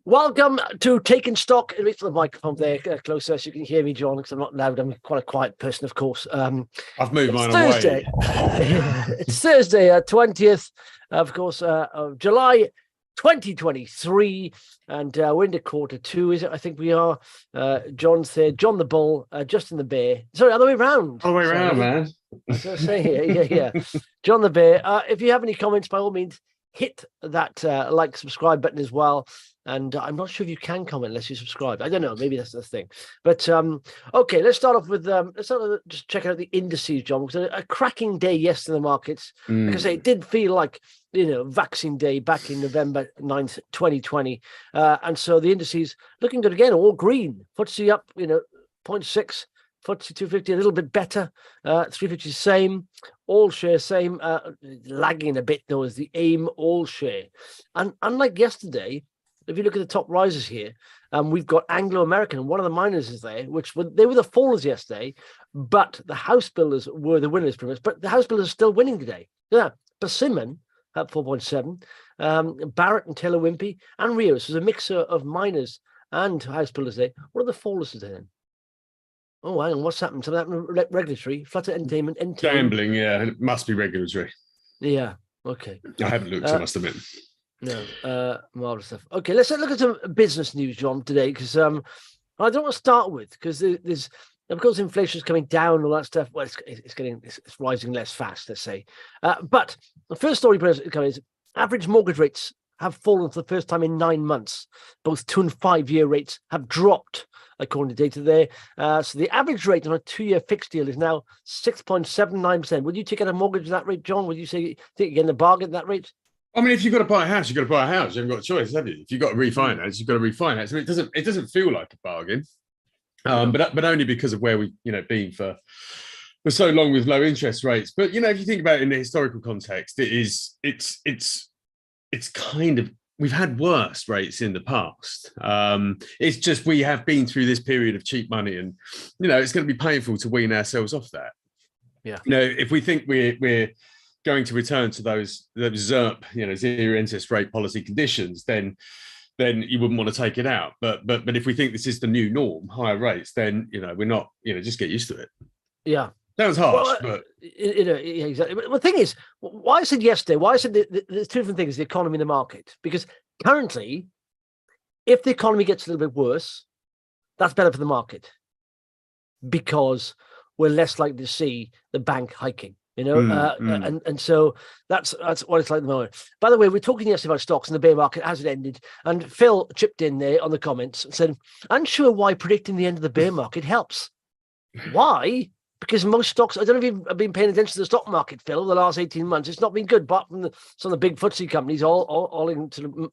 Welcome to Taking Stock. Reach the microphone there closer so you can hear me, John, because I'm not loud. I'm quite a quiet person, of course. I've moved mine Thursday. away. It's Thursday, 20th, of course, of July 2023, and we're into quarter two, is it? I think we are. John's there, John the Bull, Justin the Bear. Sorry, other way around. All the way around, man. I was going to say here, yeah. John the Bear. If you have any comments, by all means, hit that like, subscribe button as well. And I'm not sure if you can comment unless you subscribe. I don't know. Maybe that's the thing. But okay, let's start off with just checking out the indices, John. Because a cracking day yesterday in the markets. Like I say, it did feel like vaccine day back in November 9th, 2020. And so the indices looking good again, all green. FTSE up, 0.6. FTSE 250 a little bit better, 350 same, all share same, lagging a bit though is the AIM all share. And unlike yesterday, if you look at the top risers here, we've got Anglo American, one of the miners is there, they were the fallers yesterday, but the house builders were the winners pretty much. But the house builders are still winning today. Yeah, Persimmon at 4.7, Barrett and Taylor Wimpey and Rios. There's a mixer of miners and house builders there. What are the fallers today then? Oh, hang on, what's happened? Something happened regulatory, Flutter Entertainment, Gambling, yeah, it must be regulatory. Yeah, okay. I haven't looked, I must admit. No, marvelous stuff. Okay, let's look at some business news, John, today, because I don't want to start with, because there's, of course, inflation is coming down and all that stuff. Well, it's rising less fast, let's say. But the first story is average mortgage rates have fallen for the first time in 9 months. Both 2 and 5 year rates have dropped, according to data there. So the average rate on a 2-year fixed deal is now 6.79%. Would you take out a mortgage at that rate, John? Would you think you're getting a bargain at that rate? I mean, if you've got to buy a house, you've got to buy a house. You haven't got a choice, have you? If you've got to refinance, you've got to refinance. I mean, it doesn't feel like a bargain, but only because of where we've been for so long with low interest rates. But if you think about it in the historical context, it's kind of, we've had worse rates in the past. It's just we have been through this period of cheap money, and it's going to be painful to wean ourselves off that. Yeah. If we think we're going to return to those ZIRP, zero interest rate policy conditions, then you wouldn't want to take it out. But if we think this is the new norm, higher rates, then we're not. Just get used to it. Yeah. Sounds harsh, but yeah, exactly. But the thing is, why I said yesterday, why I said there's two different things: the economy and the market. Because currently, if the economy gets a little bit worse, that's better for the market, because we're less likely to see the bank hiking. And so that's what it's like at the moment. By the way, we were talking yesterday about stocks and the bear market hasn't ended, and Phil chipped in there on the comments and said, "Unsure why predicting the end of the bear market helps." Why? Because most stocks, I don't know if you've been paying attention to the stock market, Phil, over the last 18 months. It's not been good, apart from some of the big FTSE companies, all into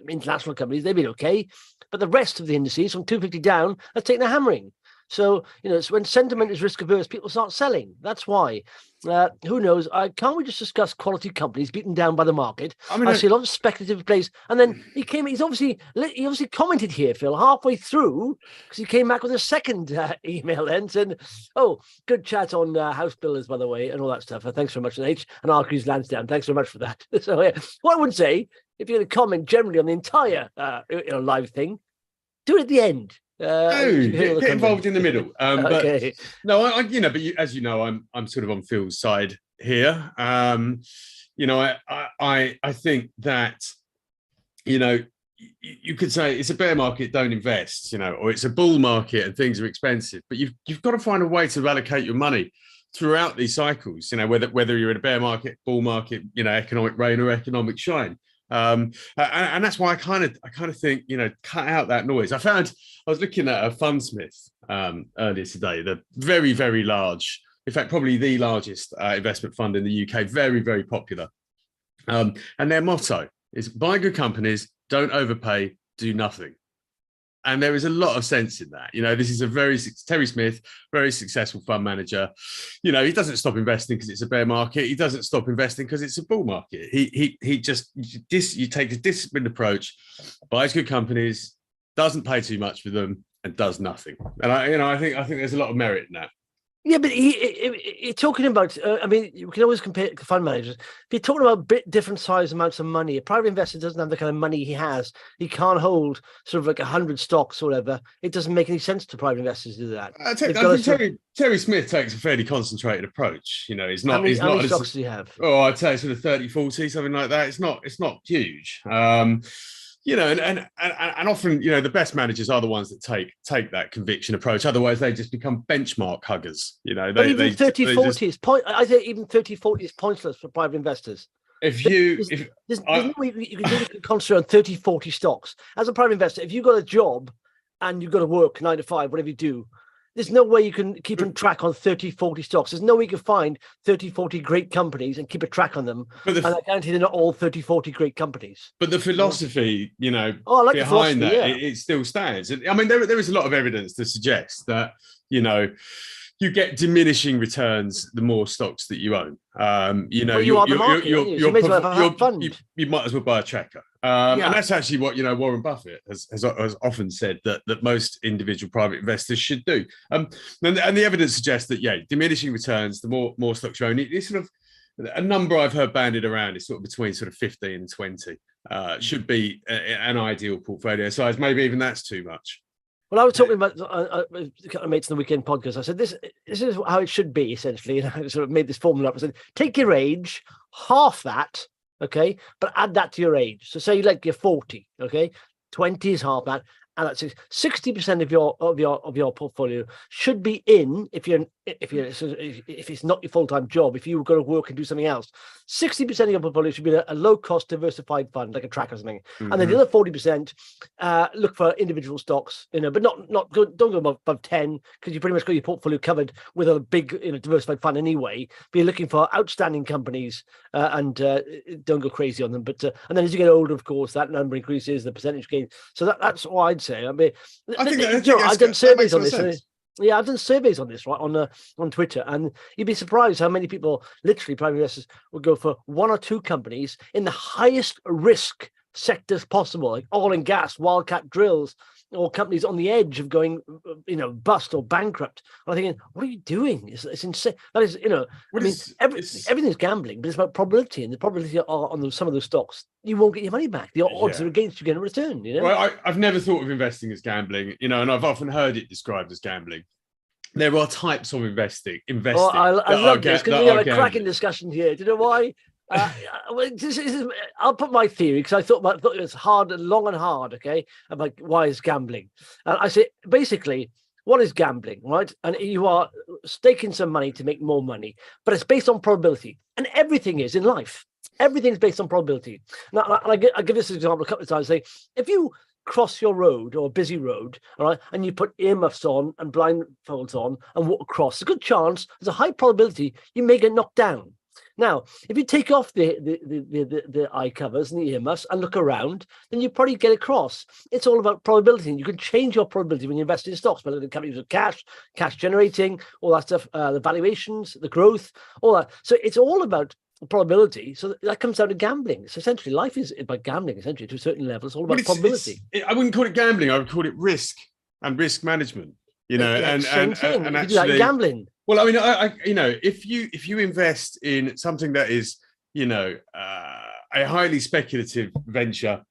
international companies. They've been okay. But the rest of the indices, from 250 down, have taken a hammering. So, it's when sentiment is risk averse, people start selling. That's why. Who knows? Can't we just discuss quality companies beaten down by the market? I see a lot of speculative plays. And then he obviously commented here, Phil, halfway through, because he came back with a second email then saying, "Oh, good chat on house builders, by the way," and all that stuff. Thanks very much, H and Acuity Lansdowne. Thanks very much for that. So, what I would say, if you're going to comment generally on the entire live thing, do it at the end. Get involved in the middle. Okay. But no, as you know, I'm sort of on Phil's side here. I think that you could say it's a bear market, don't invest, or it's a bull market and things are expensive. But you've got to find a way to allocate your money throughout these cycles. Whether you're in a bear market, bull market, economic rain or economic shine. And that's why I kind of think, cut out that noise. I was looking at a Fundsmith earlier today, the very, very large, in fact, probably the largest investment fund in the UK, very, very popular. And their motto is buy good companies, don't overpay, do nothing. And there is a lot of sense in that. This is Terry Smith, very successful fund manager. He doesn't stop investing because it's a bear market. He doesn't stop investing because it's a bull market. You take a disciplined approach, buys good companies, doesn't pay too much for them, and does nothing. And I think there's a lot of merit in that. Yeah, but you're talking about. I mean, you can always compare it to fund managers. If you're talking about different size amounts of money, a private investor doesn't have the kind of money he has. He can't hold sort of like 100 stocks or whatever. It doesn't make any sense to private investors to do that. I think Terry Smith takes a fairly concentrated approach. You know, he's not. How many stocks do you have? Oh, I'd say sort of 30, 40, something like that. It's not huge. You know, and often, you know, the best managers are the ones that take that conviction approach. Otherwise, they just become benchmark huggers. You know, but even 30, 40 is point. I say even 30, 40 is pointless for private investors. There's no way you can concentrate on 30, 40 stocks. As a private investor, if you've got a job and you've got to work 9 to 5, whatever you do, there's no way you can keep on track on 30, 40 stocks. There's no way you can find 30, 40 great companies and keep a track on them. And I guarantee they're not all 30, 40 great companies. But the philosophy, you know, behind that, it still stands. I mean, there is a lot of evidence to suggest that, you know, you get diminishing returns the more stocks that you own. You know, you might as well buy a tracker. And that's actually what, you know, Warren Buffett has often said that most individual private investors should do. And the evidence suggests that, diminishing returns, the more stocks you own, it's sort of a number I've heard banded around is sort of between sort of 15 and 20 should be an ideal portfolio size. Maybe even that's too much. Well, I was talking about mates in the weekend podcast. I said, this is how it should be, essentially. And I sort of made this formula up. I said, take your age, half that, okay, but add that to your age. So say like you're 40, okay, 20 is half that, and that's 60% of your portfolio should be in if it's not your full-time job. If you've got to work and do something else, 60% of your portfolio should be a low-cost diversified fund, like a tracker or something. Mm-hmm. And then the other 40%, look for individual stocks, you know, but don't go above 10, because you pretty much got your portfolio covered with a big, you know, diversified fund anyway. But you're looking for outstanding companies and don't go crazy on them. But and then as you get older, of course, that number increases, the percentage gain. So that's what I'd say. I mean, I've done surveys on this. Yeah, I've done surveys on this, right, on Twitter, and you'd be surprised how many people, literally private investors, would go for one or two companies in the highest risk sectors possible, like oil and gas, wildcat drills, or companies on the edge of going, you know, bust or bankrupt. And I'm thinking, what are you doing? It's insane. That is, you know, everything's gambling, but it's about probability, and the probability on some of those stocks, you won't get your money back. The odds are against you getting a return. You know, well, I've never thought of investing as gambling, you know, and I've often heard it described as gambling. There are types of investing. Oh, I love this, because we have a cracking discussion here. Do you know why? I'll put my theory, because I thought it was long and hard, okay, about why is gambling. And I say, basically, what is gambling, right? And you are staking some money to make more money, but it's based on probability. And everything is in life. Everything's based on probability. Now, I give this example a couple of times. Say, if you cross your road, or a busy road, all right, and you put earmuffs on and blindfolds on and walk across, a good chance, there's a high probability you may get knocked down. Now, if you take off the eye covers and the earmuffs and look around, then you probably get across. It's all about probability, and you can change your probability when you invest in stocks, whether the companies with cash generating, all that stuff, the valuations, the growth, all that. So it's all about probability. So that comes down to gambling. So essentially, life is about gambling, essentially, to a certain level. It's all about probability. I wouldn't call it gambling. I would call it risk and risk management. You know, and actually, do that gambling. Well, I mean, I you know, if you invest in something that is, you know, a highly speculative venture,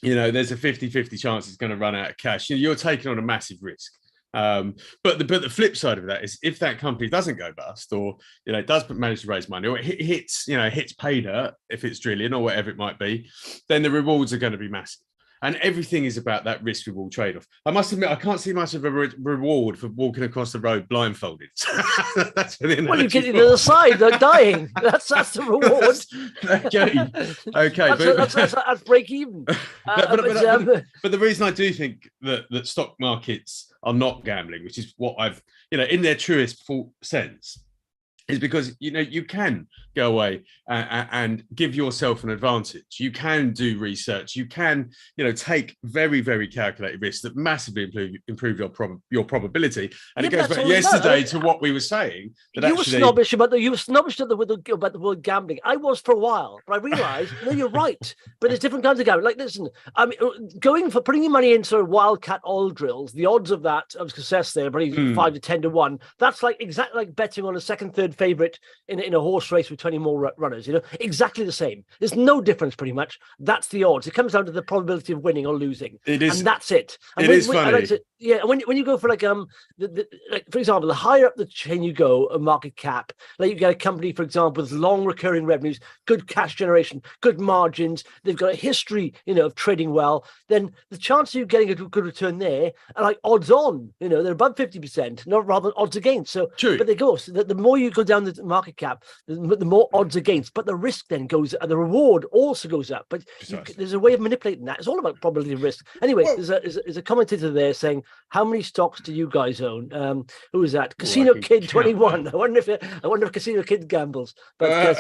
you know, there's a 50-50 chance it's going to run out of cash. You're taking on a massive risk. But the flip side of that is, if that company doesn't go bust, or, you know, does manage to raise money, or it hits pay dirt, if it's drilling or whatever it might be, then the rewards are going to be massive. And everything is about that risk-reward trade-off. I must admit, I can't see much of a reward for walking across the road blindfolded. That's you're getting to the side, they're dying. That's the reward. Okay, that's break even. But the reason I do think that stock markets are not gambling, which is what I've, you know, in their truest sense, is because you can go away and give yourself an advantage. You can do research. You can take very, very calculated risks that massively improve your probability. And it goes back yesterday to what we were saying. That you were snobbish about the word gambling. I was for a while, but I realised no, you're right. But there's different kinds of gambling. Like, listen, I mean, putting your money into wildcat oil drills, the odds of success there, probably 5 to 10 to 1. That's like exactly like betting on a second, third favorite in a horse race with 20 more runners. Exactly the same. There's no difference, pretty much. That's the odds. It comes down to the probability of winning or losing. It is, and that's it. And it is funny. When you go for like for example, the higher up the chain you go, a market cap, like you get a company, for example, with long recurring revenues, good cash generation, good margins, they've got a history, of trading well, then the chance of you getting a good return there are like odds on. They're above 50%, not rather than odds against. So, true. But they go. So the more you go down the market cap, the more odds against. But the risk then goes, the reward also goes up. But there's a way of manipulating that. It's all about probability of risk. Anyway, there's a commentator there saying, "How many stocks do you guys own?" Who is that? Casino Kid 21. I wonder if Casino Kid gambles. But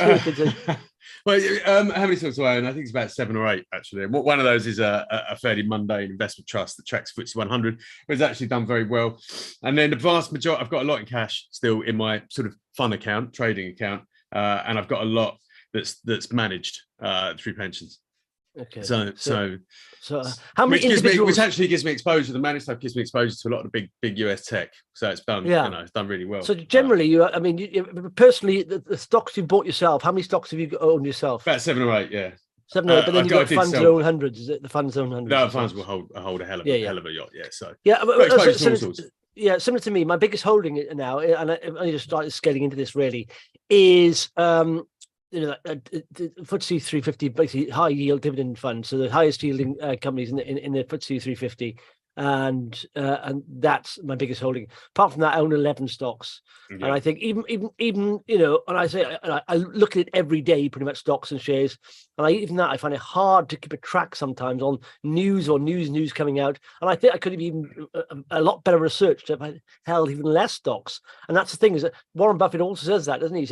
well, how many stocks do I own? I think it's about 7 or 8 actually. And one of those is a fairly mundane investment trust that tracks FTSE 100, but it's actually done very well. And then the vast majority, I've got a lot in cash still in my sort of fun account, trading account, and I've got a lot that's managed through pensions. Okay. So how many which actually gives me exposure. The managed stuff gives me exposure to a lot of the big US tech. So it's done. Yeah. It's done really well. So generally, you personally, the stocks you bought yourself. How many stocks have you owned yourself? About 7 or 8. Yeah. 7 or 8. But then you've got funds that own hundreds. Is it the funds own hundreds? No, funds will hold a hell of a yacht. Yeah. So similar to me, my biggest holding now, and I just started getting into this really, is FTSE 350, basically high yield dividend fund. So the highest yielding companies in the FTSE 350, and that's my biggest holding. Apart from that, I own 11 stocks, and I think even and I look at it every day, pretty much stocks and shares, and I find it hard to keep a track sometimes on news coming out, and I think I could have even a lot better research if I held even less stocks. And that's the thing, is that Warren Buffett also says that, doesn't he?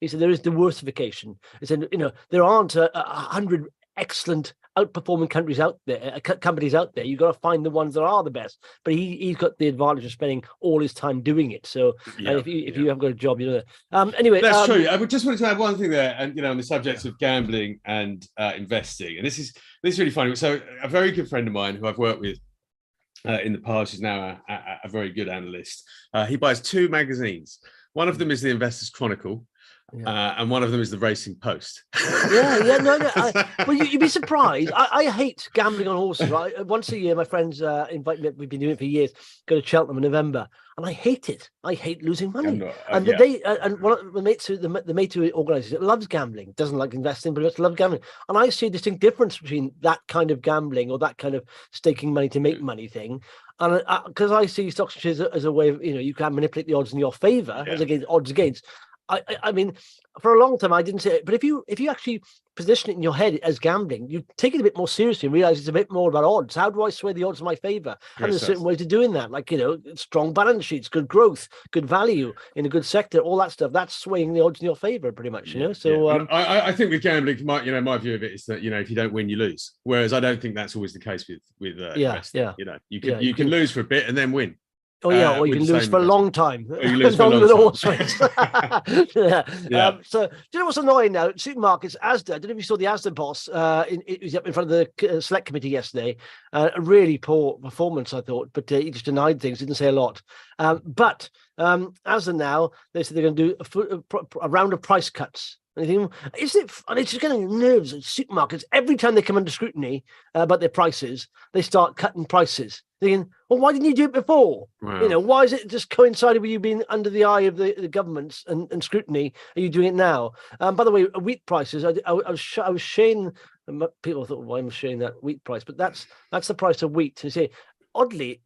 He said there is diversification. He said there aren't 100 excellent outperforming companies out there. You've got to find the ones that are the best. But he's got the advantage of spending all his time doing it. So if you haven't got a job, anyway, that's true. I just wanted to add one thing there, and on the subject of gambling and investing, and this is really funny. So a very good friend of mine who I've worked with in the past is now a very good analyst. He buys 2 magazines. One of them is the Investors Chronicle. And one of them is the Racing Post. Well, you'd be surprised. I hate gambling on horses. Right? Once a year, my friends invite me. We've been doing it for years. Go to Cheltenham in November, and I hate it. I hate losing money. And one of the mate who organises it loves gambling. Doesn't like investing, but just loves gambling. And I see a distinct difference between that kind of gambling or that kind of staking money to make money thing. And because I see stocks and shares as a way of you can manipulate the odds in your favour as against odds against. I mean, for a long time I didn't say it, but if you actually position it in your head as gambling, you take it a bit more seriously and realize it's a bit more about odds. How do I sway the odds in my favor? And there's certain ways of doing that, like strong balance sheets, good growth, good value in a good sector, all that stuff. That's swaying the odds in your favor, pretty much. So I think with gambling, my view of it is that if you don't win, you lose. Whereas I don't think that's always the case with investing. You can lose for a bit and then win. Or you can lose for a long time. Or you lose for a long time. Horse race. So, do you know what's annoying now? Supermarkets, Asda. I don't know if you saw the Asda boss. He was up in front of the select committee yesterday. A really poor performance, I thought, but he just denied things, didn't say a lot. But Asda now, they said they're going to do a round of price cuts. And you think, and it's just getting nerves at supermarkets. Every time they come under scrutiny about their prices, they start cutting prices. Thinking, well, why didn't you do it before? Wow. Why is it just coincided with you being under the eye of the governments and scrutiny? Are you doing it now? By the way, wheat prices, I was sharing. People thought, why am I sharing that wheat price? But that's the price of wheat. And you say, oddly,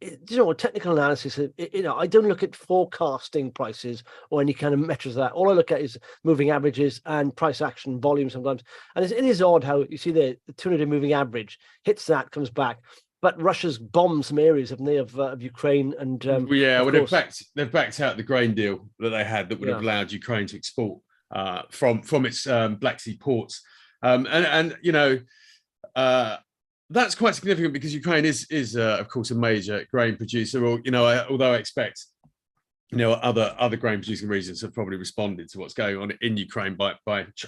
technical analysis, I don't look at forecasting prices or any kind of measures of that. All I look at is moving averages and price action volume sometimes. And it is odd how you see the 200-day moving average hits that, comes back. but Russia's bombed some areas, haven't they, of Ukraine? And well, they've backed out the grain deal that they had that would have allowed Ukraine to export from its Black Sea ports, and that's quite significant because Ukraine is of course a major grain producer. Or although I expect other grain producing regions have probably responded to what's going on in Ukraine by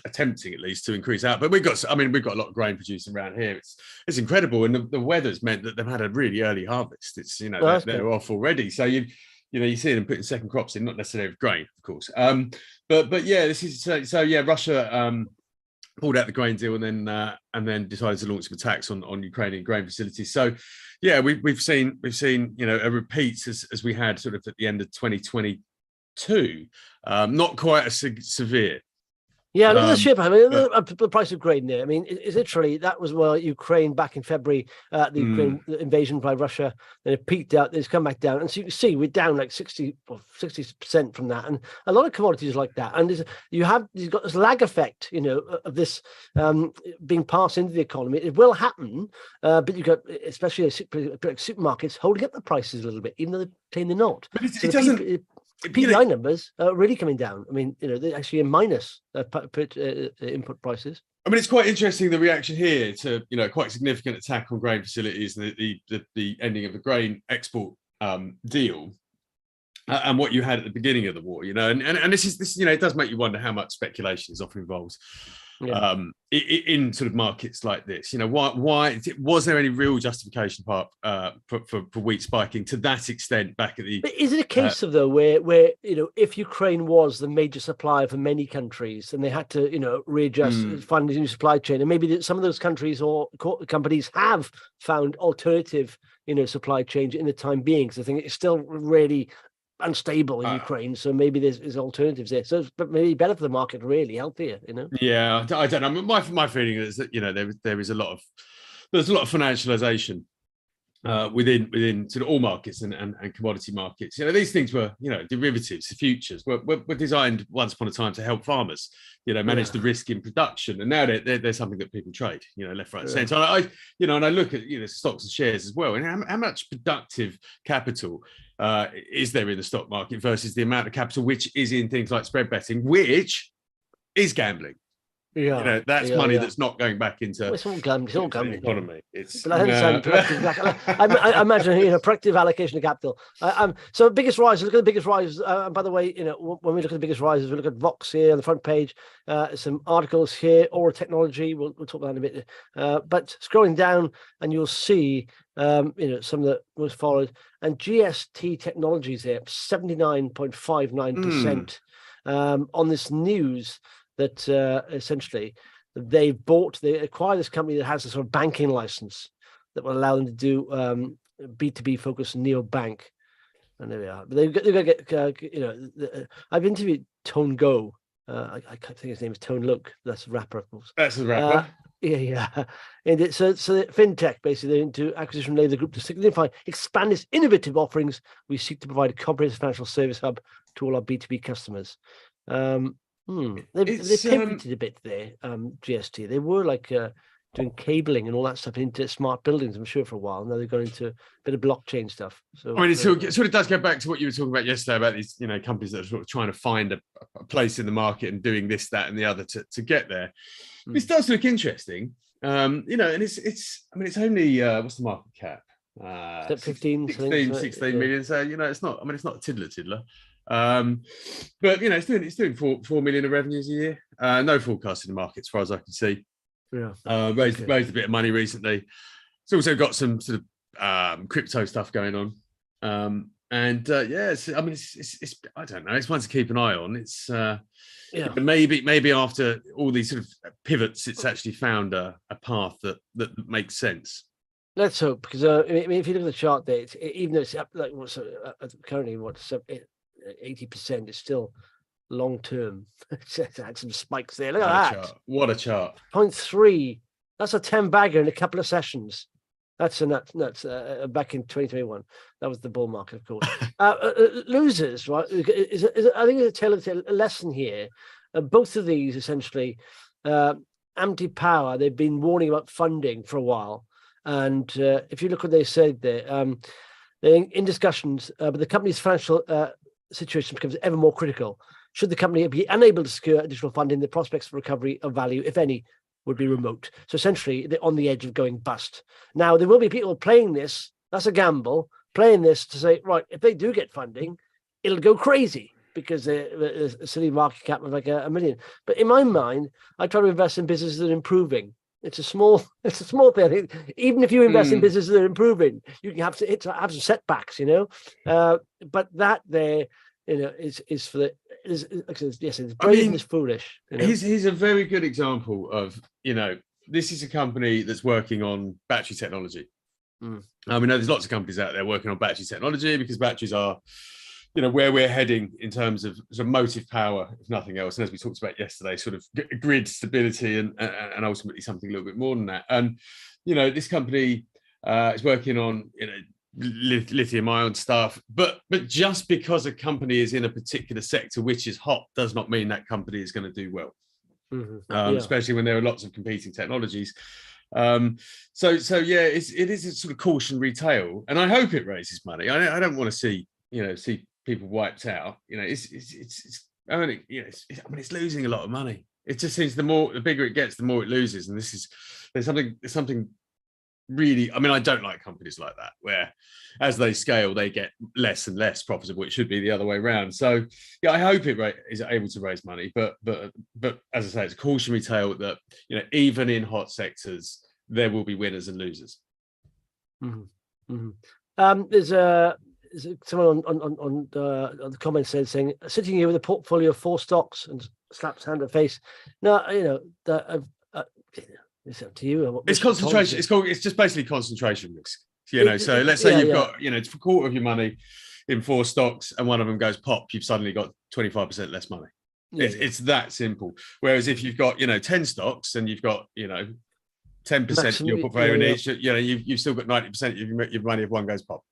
attempting at least to increase output. We've got a lot of grain producing around here. It's incredible, and the weather's meant that they've had a really early harvest. It's they're off already, so you see them putting second crops in, not necessarily of grain, of course. But yeah, this is so yeah. Russia pulled out the grain deal and then decided to launch some attacks on Ukrainian grain facilities. So yeah, we've seen a repeat as we had sort of at the end of 2022, not quite as severe. Yeah, look at the ship. I mean, the price of grain there. I mean, it's literally that was Ukraine back in February, the Ukraine invasion by Russia. Then it peaked out. It's come back down, and so you can see we're down like 60% from that, and a lot of commodities like that. And you've got this lag effect, of this being passed into the economy. It will happen, but you've got especially like supermarkets holding up the prices a little bit, even though they're claiming they're not. But it doesn't. PPI numbers are really coming down. I mean, they're actually in minus input prices. I mean, it's quite interesting the reaction here to quite significant attack on grain facilities and the ending of the grain export deal, and what you had at the beginning of the war. And this it does make you wonder how much speculation is often involved. Yeah. In sort of markets like this, why was there any real justification for wheat spiking to that extent back at the? But is it a case of though where if Ukraine was the major supplier for many countries and they had to readjust, find a new supply chain, and maybe some of those countries or companies have found alternative supply chains in the time being, because I think it's still really unstable in Ukraine, so maybe there's alternatives there. So, but maybe better for the market, really healthier. Yeah, I don't know. My feeling is that there's a lot of financialization within sort of all markets and commodity markets. These things were derivatives, futures were designed once upon a time to help farmers manage the risk in production, and now they're something that people trade left, right, and centre. And I look at stocks and shares as well, and how much productive capital is there in the stock market versus the amount of capital which is in things like spread betting, which is gambling. Yeah, that's money that's not going back into it's all gambling. It's all gambling. Economy. But I understand I imagine productive allocation of capital. So biggest rise. Look at the biggest rise. And by the way, when we look at the biggest rises, we look at Vox here on the front page. Some articles here. Aura Technology. We'll talk about that in a bit. But scrolling down, and you'll see some of the most followed. And GSTechnologies there, 79.59% on this news that essentially they acquired this company that has a sort of banking license that will allow them to do B2B focused neobank. And there we are. But they're going to get, I've interviewed Tone Go. I think his name is Tone Look. That's a rapper, of course. That's a rapper. Yeah. And so fintech, basically, they're into acquisition layer the group to signify, expand its innovative offerings. We seek to provide a comprehensive financial service hub to all our B2B customers. They pivoted a bit there, GST. They were like doing cabling and all that stuff into smart buildings, I'm sure, for a while. Now they've gone into a bit of blockchain stuff. So it sort of does go back to what you were talking about yesterday about these companies that are sort of trying to find a place in the market and doing this, that, and the other to get there. This does look interesting, and it's only what's the market cap? 16 million. So it's not a tiddler. But it's doing 4 million of revenues a year. No forecast in the market as far as I can see. Yeah, raised a bit of money recently. It's also got some sort of crypto stuff going on. It's I don't know. It's one to keep an eye on. It's maybe after all these sort of pivots, it's actually found a path that makes sense. Let's hope, because if you look at the chart there, even though it's up like currently 80%, is still long term. It's had some spikes there. Look at that. What a chart. 0.3. That's a 10 bagger in a couple of sessions. That's back in 2021. That was the bull market, of course. Losers, right? I think it's a lesson here. Both of these essentially, AMTE Power, they've been warning about funding for a while. And if you look what they said there, they're in discussions, but the company's financial situation becomes ever more critical. Should the company be unable to secure additional funding, the prospects for recovery of value, if any, would be remote. So essentially, they're on the edge of going bust. Now, there will be people playing this, that's a gamble, playing this to say, right, if they do get funding, it'll go crazy because there's a silly market cap of like a million. But in my mind, I try to invest in businesses that are improving. It's a small thing. Even if you invest in businesses that are improving, you can have some setbacks, but that there, is for the yes, it's brave and it's foolish. He's a very good example of, this is a company that's working on battery technology. I mean, there's lots of companies out there working on battery technology because batteries are, where we're heading in terms of motive power, if nothing else. And as we talked about yesterday, sort of grid stability and ultimately something a little bit more than that. And, this company is working on, lithium ion stuff, but just because a company is in a particular sector which is hot does not mean that company is going to do well. Especially when there are lots of competing technologies. So it is a sort of cautionary tale, and I hope it raises money. I don't want to see people wiped out. It's losing a lot of money. It just seems the bigger it gets, the more it loses, and there's something really, I don't like companies like that where as they scale they get less and less profitable. It should be the other way around. So I hope it is able to raise money, but as I say, it's a cautionary tale that even in hot sectors there will be winners and losers. There's someone on the comments saying, sitting here with a portfolio of 4 stocks, and slaps hand at face. No, it's up to you. It's concentration. It's just basically concentration risk. So let's say you've got, it's a quarter of your money in 4 stocks and one of them goes pop, you've suddenly got 25% less money. It's that simple. Whereas if you've got, 10 stocks and you've got, 10% of your portfolio in each, you've still got 90% of your money if one goes pop.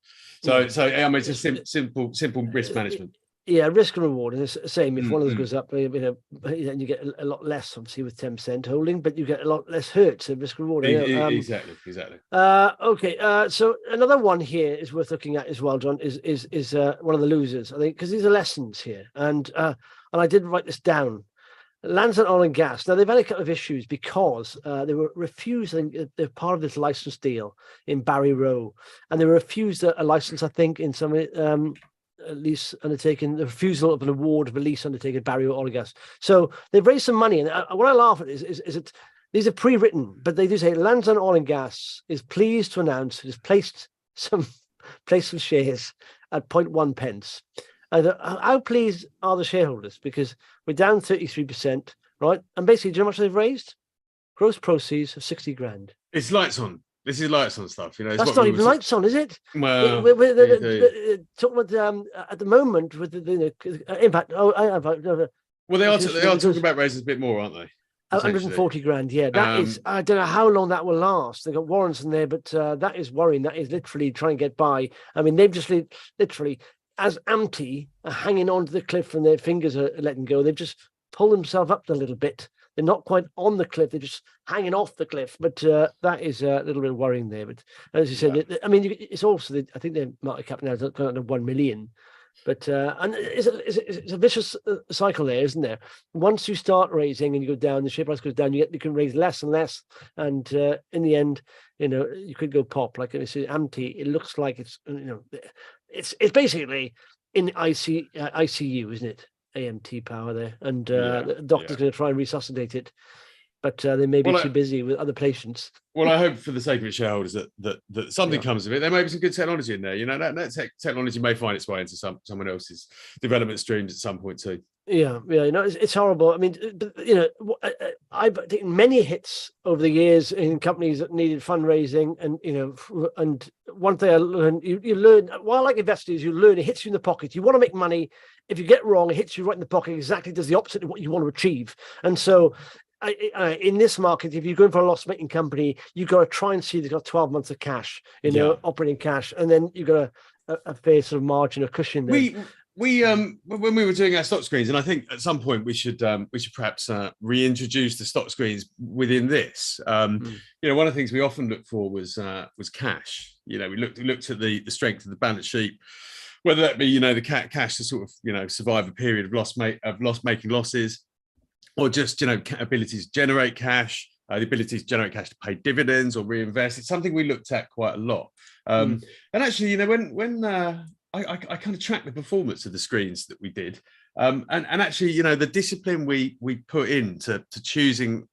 So it's a simple risk management. Risk and reward. And it's the same. If one of those goes up, you get a lot less, obviously, with 10% holding, but you get a lot less hurt. So risk and reward. Exactly. Okay. So another one here is worth looking at as well, John, is one of the losers, I think, because these are lessons here. And I did write this down. Lansdowne Oil and Gas. Now, they've had a couple of issues because they were refused. I think they're part of this license deal in Barry Row, and they were refused a license, I think, in some lease undertaken, the refusal of an award of a lease undertaken at Barry Oil and Gas. So they've raised some money, and what I laugh at is that these are pre-written, but they do say Lansdowne Oil and Gas is pleased to announce it has placed some shares at 0.1 pence. How pleased are the shareholders? Because we're down 33%, right? And basically, do you know how much they've raised? Gross proceeds of 60 grand. It's lights on. This is lights on stuff. That's not even lights on, is it? Well, we're talking about at the moment with the impact. Well, they are talking about raising a bit more, aren't they? 140 grand. Yeah, that is. I don't know how long that will last. They've got warrants in there, but that is worrying. That is literally trying to get by. I mean, they've just literally, as AMTE are hanging onto the cliff and their fingers are letting go, they've just pulled themselves up a little bit. They're not quite on the cliff; they're just hanging off the cliff. But that is a little bit worrying there. But as you said, I mean, it's also I think their market cap now is going under 1 million. But and it's a vicious cycle there, isn't there? Once you start raising and you go down, the share price goes down. You can raise less and less, and in the end, you could go pop. Like I say, AMTE, it looks like it's it's basically in ICU, isn't it? AMTE power there, and the doctor's going to try and resuscitate it, but they may be too busy with other patients. Well, I hope for the sake of its shareholders that something comes of it. There may be some good technology in there. That technology may find its way into someone else's development streams at some point too. It's horrible. I mean, I've taken many hits over the years in companies that needed fundraising, and one thing I learned, you learn. Well, like investors, you learn it hits you in the pocket. You want to make money. If you get wrong, it hits you right in the pocket. Exactly, does the opposite of what you want to achieve. And so, in this market, if you're going for a loss-making company, you've got to try and see they've got 12 months of cash, operating cash, and then you've got a fair sort of margin of cushion there. when we were doing our stock screens, and I think at some point we should perhaps reintroduce the stock screens within this. One of the things we often looked for was cash. We looked at the strength of the balance sheet, whether that be the cash to sort of survive a period of making losses, or just ability to generate cash, the ability to generate cash to pay dividends or reinvest. It's something we looked at quite a lot. And actually, when I kind of tracked the performance of the screens that we did, and actually, the discipline we put into choosing,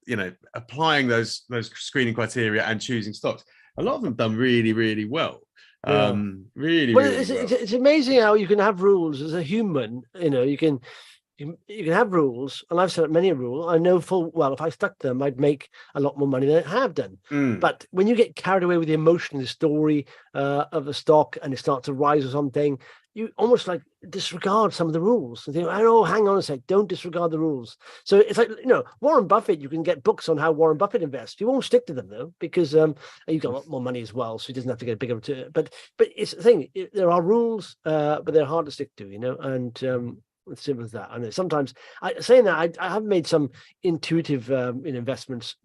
applying those screening criteria and choosing stocks, a lot of them done really, really well. Really well. It's amazing how you can have rules as a human. You can have rules, and I've set many a rule. I know full well if I stuck to them, I'd make a lot more money than I have done. But when you get carried away with the emotion, the story of the stock, and it starts to rise or something, you almost like disregard some of the rules and think, "Oh, hang on a sec, don't disregard the rules." So it's like Warren Buffett. You can get books on how Warren Buffett invests. You won't stick to them though, because you've got a lot more money as well, so he doesn't have to get a bigger return. But it's the thing. There are rules, but they're hard to stick to, and. It's simple as that. I know sometimes I have made some intuitive investments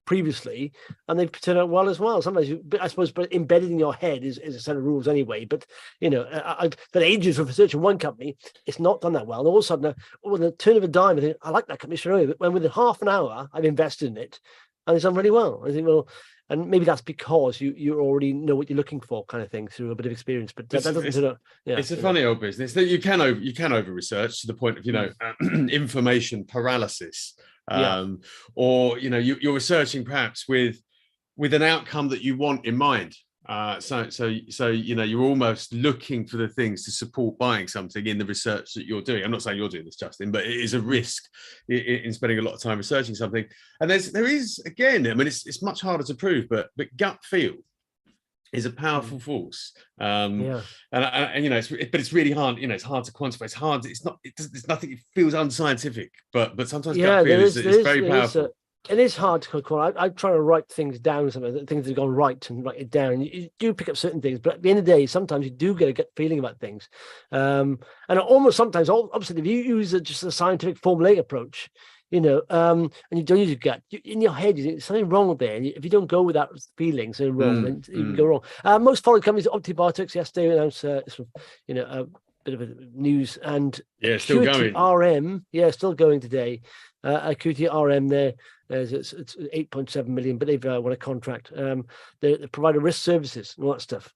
previously, and they've turned out well as well. Sometimes, I suppose, but embedded in your head is a set of rules anyway. But I've done ages of research in one company, it's not done that well. And all of a sudden, with a turn of a dime, I think I like that company straight away. But when within half an hour, I've invested in it, and it's done really well. I think, well. And maybe that's because you already know what you're looking for, kind of thing, through a bit of experience. But that doesn't. It's a funny old business that you can over research to the point of information paralysis, or you're researching perhaps with an outcome that you want in mind. So you're almost looking for the things to support buying something in the research that you're doing. I'm not saying you're doing this, Justin, but it is a risk in spending a lot of time researching something. And there is again, I mean, it's much harder to prove, but gut feel is a powerful force. But it's really hard. It's hard to quantify. It's hard. There's nothing. It feels unscientific, but sometimes gut feel is very powerful. It is hard to call. I try to write things down, some of the things that have gone right, and write it down. You do pick up certain things, but at the end of the day, sometimes you do get a gut feeling about things. And almost sometimes, obviously, if you use just a scientific formulaic approach, and you don't use your gut, in your head, you think there's something wrong there. And if you don't go with that feeling, something wrong, then you can go wrong. Most followed companies, OptiBiotix, yesterday announced a bit of a news, and still Acuity going. RM, still going today. Acuity RM there. It's 8.7 million, but they've won a contract. They provide risk services and all that stuff.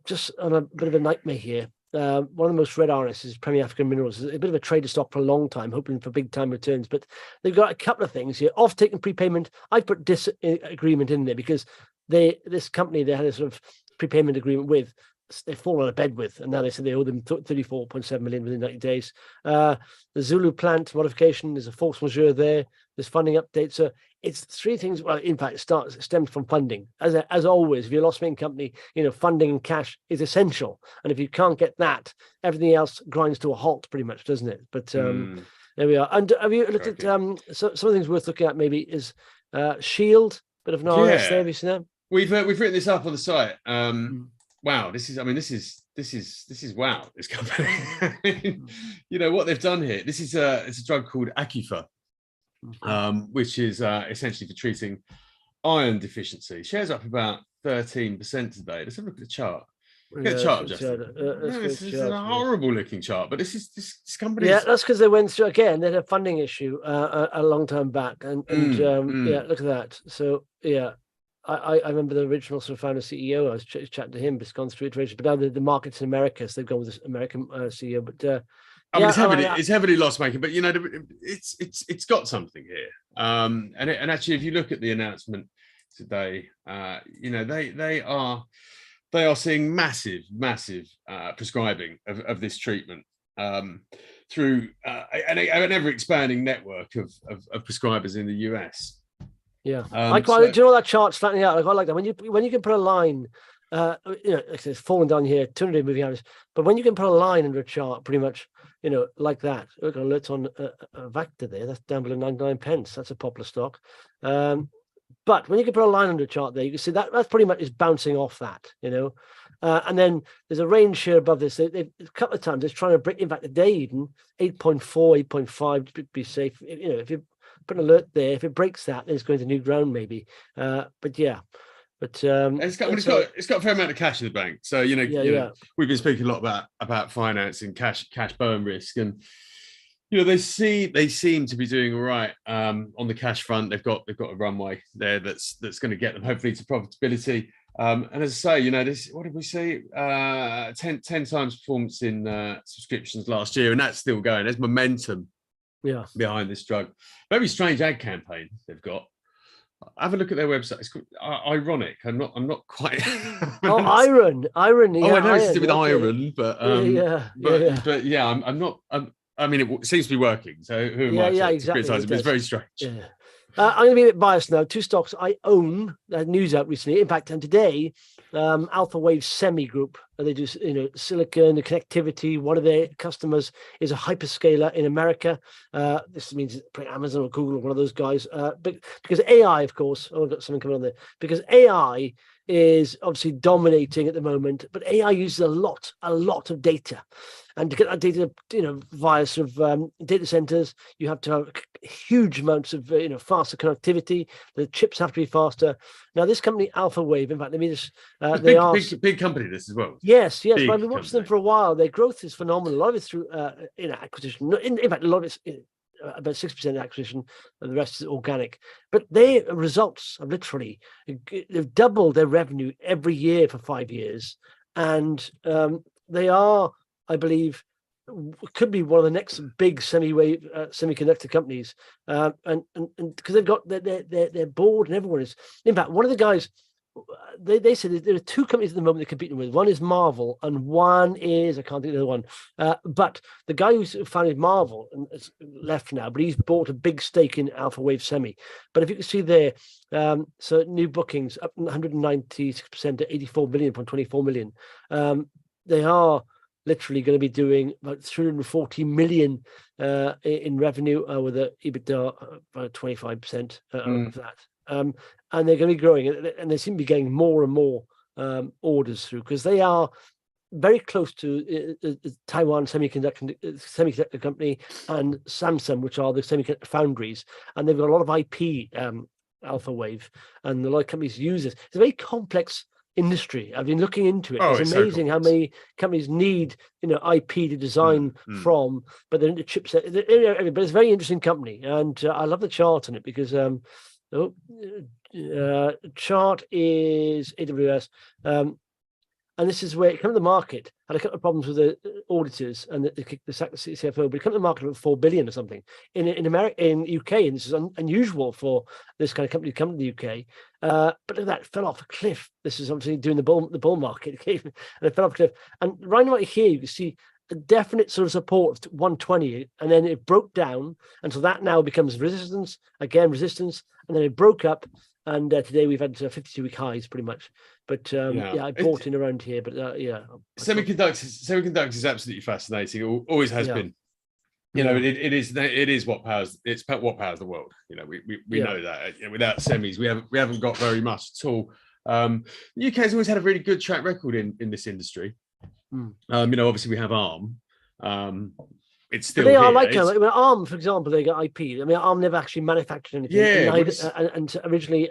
Just on a bit of a nightmare here. One of the most read RNS is Premier African Minerals. It's a bit of a trader stock for a long time, hoping for big time returns. But they've got a couple of things here. Off-take and prepayment. I put disagreement in there because this company they had a sort of prepayment agreement with. They've fallen out of bed with, and now they say they owe them 34.7 million within 90 days. The Zulu plant modification, there's a force majeure there. There's funding updates. So it's three things. Well, in fact, it stems from funding. As always, if you're a loss-making company, funding and cash is essential. And if you can't get that, everything else grinds to a halt, pretty much, doesn't it? But there we are. And have you looked at some of the things worth looking at? Maybe is Shield, bit of an RS there. Have you seen that? We've written this up on the site. Wow, this is wow, this company. What they've done here. This is it's a drug called Acuity, which is essentially for treating iron deficiency. Shares up about 13% today. Let's have a look at the chart. Get the chart, Justin. This is a horrible looking chart, but this company. Yeah, that's because they went through again. They had a funding issue a long time back, and look at that. So I remember the original sort of founder CEO. I was chatting to him. It's gone through iteration, but now the market's in America, so they've gone with this American CEO. But it's heavily loss making, but it's got something here. And actually, if you look at the announcement today, they are seeing massive prescribing of this treatment through an ever expanding network of prescribers in the US. Yeah, do you know that chart starting out? I like that when you can put a line, it's falling down here, 200 moving averages, but when you can put a line under a chart, pretty much, like that. Look, alerts on a Vector there. That's down below 99 pence. That's a popular stock. But when you can put a line under a chart there, you can see that's pretty much is bouncing off that. And then there's a range here above this. They've a couple of times they're trying to break. In fact, today even 8.4, 8.5 to be safe. If you put an alert there, if it breaks that, then it's going to new ground maybe. But yeah. But it's got a fair amount of cash in the bank. So we've been speaking a lot about finance and cash burn risk, and they seem to be doing all right on the cash front. They've got a runway there that's going to get them hopefully to profitability. And as I say, this, what did we see? 10 times performance in subscriptions last year, and that's still going. There's momentum behind this drug. Very strange ad campaign they've got. Have a look at their website. It's ironic. I'm not quite. Iron. Oh, I know it's to do with iron, but I'm not. I mean, it seems to be working. So who am I to criticize it? But it's very strange. Yeah. I'm going to be a bit biased now. Two stocks I own. News out recently. In fact, and today, Alpha Wave Semi Group. They do silicon, the connectivity. One of their customers is a hyperscaler in America. This means Amazon or Google or one of those guys. But because AI, of course, I've got something coming on there. Because AI is obviously dominating at the moment, but AI uses a lot of data, and to get that data, via sort of data centers, you have to have huge amounts of faster connectivity. The chips have to be faster. Now, this company Alpha Wave, in fact, let me just big company this as well. Yes, but I've been watching them for a while. Their growth is phenomenal. A lot of it's through acquisition. In fact, a lot of it's about 6% acquisition, and the rest is organic. But their results have they've doubled their revenue every year for 5 years, and they are, I believe, could be one of the next big semiconductor companies, and because they've got their board and everyone is. In fact, one of the guys. They said there are two companies at the moment they're competing with. One is Marvel, and one is, I can't think of the other one. But the guy who founded Marvel and has left now, but he's bought a big stake in Alpha Wave Semi. But if you can see there, so new bookings up 196% to 84 million from 24 million. They are literally going to be doing about 340 million in revenue with an EBITDA about 25% of that. And they're going to be growing, and they seem to be getting more and more orders through, because they are very close to Taiwan semiconductor company and Samsung, which are the semiconductor foundries, and they've got a lot of IP, Alpha Wave, and a lot of companies use it. It's a very complex industry. I've been looking into it. It's amazing how many companies need IP to design from, but they're into chipset. But it's a very interesting company, and I love the chart on it because chart is AWS, and this is where it came to the market. Had a couple of problems with the auditors, and they kicked the CFO, but it came to the market at 4 billion or something in America, in UK, and this is unusual for this kind of company to come to the UK. But that fell off a cliff. This is obviously doing the bull market, and it fell off a cliff. And right now here you can see a definite sort of support of 120, and then it broke down, and so that now becomes resistance, and then it broke up, and today we've had 52-week highs pretty much. But I bought in around here, but semiconductors is absolutely fascinating. It always has been. It is what powers the world. We know that. Without semis, we haven't got very much at all. The UK has always had a really good track record in this industry. Obviously we have ARM. It's still they are here. ARM, for example, they got IP. I mean, ARM never actually manufactured anything. And originally,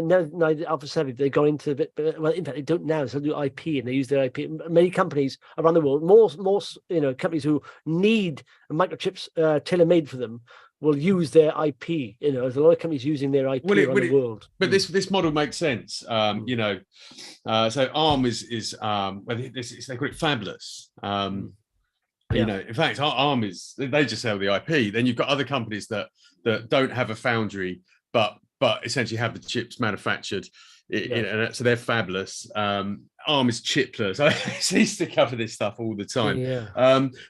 neither Alpha 7, they got into a bit. Well, in fact, they don't now. So they do IP, and they use their IP. Many companies around the world, more companies who need microchips tailor-made for them, will use their IP. There's a lot of companies using their IP around the world. But this model makes sense. So ARM is they call it fabless. In fact, ARM they just sell the IP. Then you've got other companies that don't have a foundry, but essentially have the chips manufactured. So they're fabless. ARM is chipless. I used to cover this stuff all the time.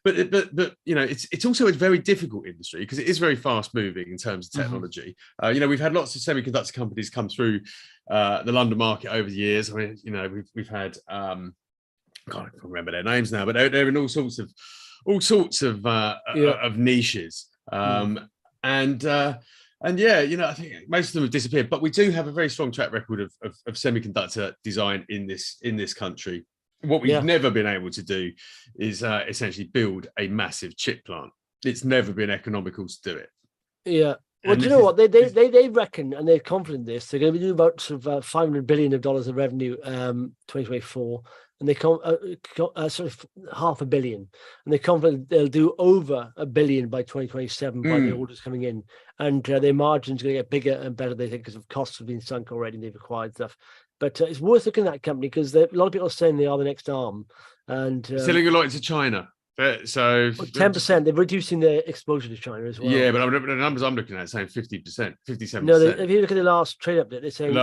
But it's also a very difficult industry because it is very fast moving in terms of technology. We've had lots of semiconductor companies come through the London market over the years. I mean, we've had I can't remember their names now, but they're in all sorts of niches. And And yeah, I think most of them have disappeared, but we do have a very strong track record of semiconductor design in this country. What we've never been able to do is essentially build a massive chip plant. It's never been economical to do it. Yeah. Well, do you know what they reckon, and they're confident in this? They're going to be doing about sort of $500 billion of revenue, 2024, and they sort of $500 million, and they're confident they'll do over $1 billion by 2027 by the orders coming in, and their margins are going to get bigger and better. They think because of costs have been sunk already, and they've acquired stuff. But it's worth looking at that company because a lot of people are saying they are the next ARM, and selling a lot into China. So 10%, they're reducing their exposure to China as well. Yeah, but the numbers I'm looking at saying 50%, 57%. No, if you look at the last trade update, they're saying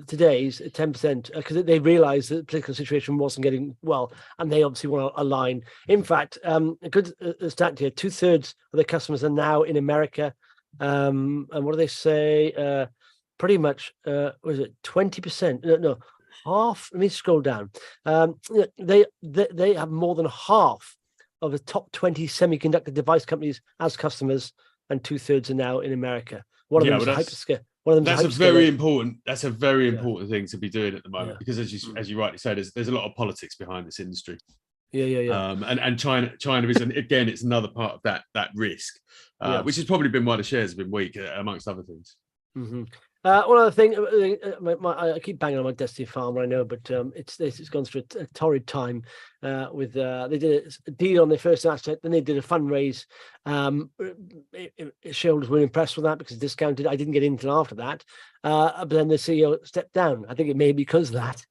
today's 10% because they realised that the political situation wasn't getting well, and they obviously want to align. In fact, a good stat here: 2/3 of their customers are now in America, and what do they say? Pretty much, was it 20%? No. Half. Let me scroll down. They have more than half of the top 20 semiconductor device companies as customers, and 2/3 are now in America. One of them is hyperscale. That's a very important. That's a very important thing to be doing at the moment because, as you rightly say, there's a lot of politics behind this industry. Yeah. And China is again, it's another part of that risk, which has probably been why the shares have been weak, amongst other things. Mm-hmm. One other thing, I keep banging on my Destiny Pharma, I know, but it's gone through a torrid time with they did a deal on their first asset, then they did a fundraise. Shareholders were impressed with that because discounted. I didn't get in until after that, but then the CEO stepped down. I think it may be because of that.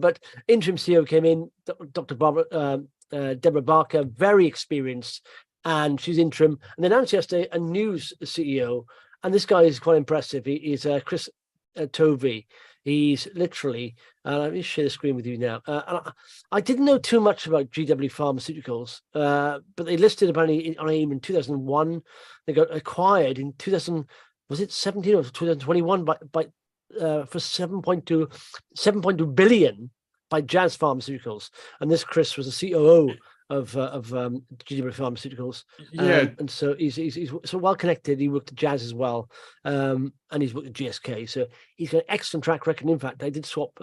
But interim CEO came in, Dr. Deborah Barker, very experienced, and she's interim. And they announced yesterday a new CEO. And this guy is quite impressive. He's Chris Tovey. He's literally, let me share the screen with you now. I didn't know too much about GW Pharmaceuticals, but they listed on AIM in 2001. They got acquired in 2000, was it 17 or 2021 by for 7.2 billion by Jazz Pharmaceuticals. And this Chris was the COO of GW Pharmaceuticals, and so he's so well connected. He worked at Jazz as well, and he's worked at GSK. So he's got an excellent track record. In fact, I did swap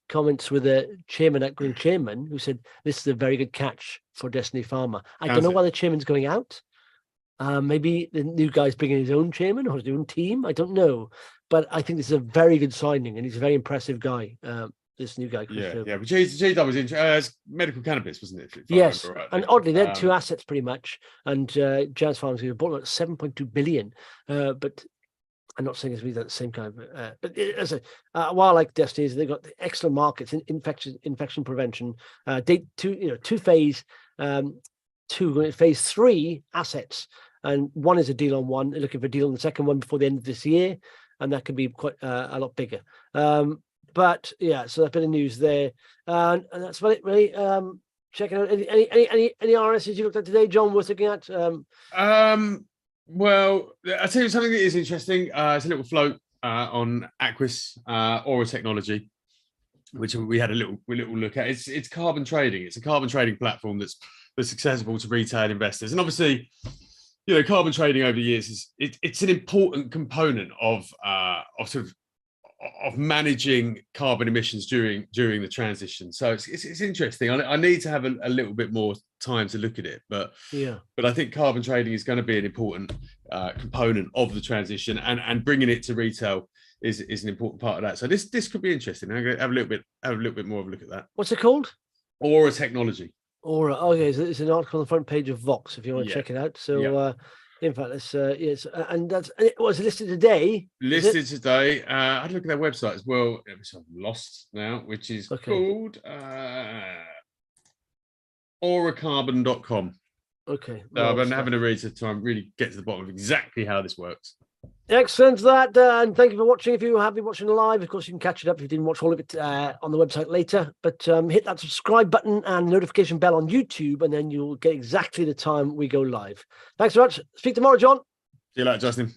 comments with the outgoing chairman, who said this is a very good catch for Destiny Pharma. I don't know why the chairman's going out. Maybe the new guy's bringing his own chairman or his own team. I don't know, but I think this is a very good signing, and he's a very impressive guy. This new guy. But GW was in medical cannabis, wasn't it? Yes, and oddly, they had two assets pretty much, and Jazz Pharmaceuticals bought about 7.2 billion. But I'm not saying it's really that same kind of. But as while I like Destiny, they've got excellent markets in infection prevention. Phase 3 assets, and one is a deal on one. They're looking for a deal on the second one before the end of this year, and that could be quite a lot bigger. But yeah, so a bit of news there, and that's about it really. Checking out any RSs you looked at today, John, worth looking at. Well, I'll tell you something that is interesting. It's a little float on Aquis Aura Technology, which we had a little look at. It's carbon trading. It's a carbon trading platform that's accessible to retail investors, and obviously, carbon trading over the years it's an important component of managing carbon emissions during the transition. So it's interesting. I need to have a little bit more time to look at it, but I think carbon trading is going to be an important component of the transition, and bringing it to retail is an important part of that. So this could be interesting. I'm going to have a little bit more of a look at that. What's it called? Aura Technology. Aura. Okay, it's an article on the front page of Vox if you want to check it out. So. In fact, it's yes, and that's it was listed today. Listed today. I had a look at their website as well. Which I'm lost now, which is called auracarbon.com. Okay. I've been having a read to try and really get to the bottom of exactly how this works. Excellent that, and thank you for watching. If you have been watching live, of course, you can catch it up if you didn't watch all of it on the website later. But hit that subscribe button and notification bell on YouTube, and then you'll get exactly the time we go live. Thanks so much. Speak tomorrow, John. See you later, Justin.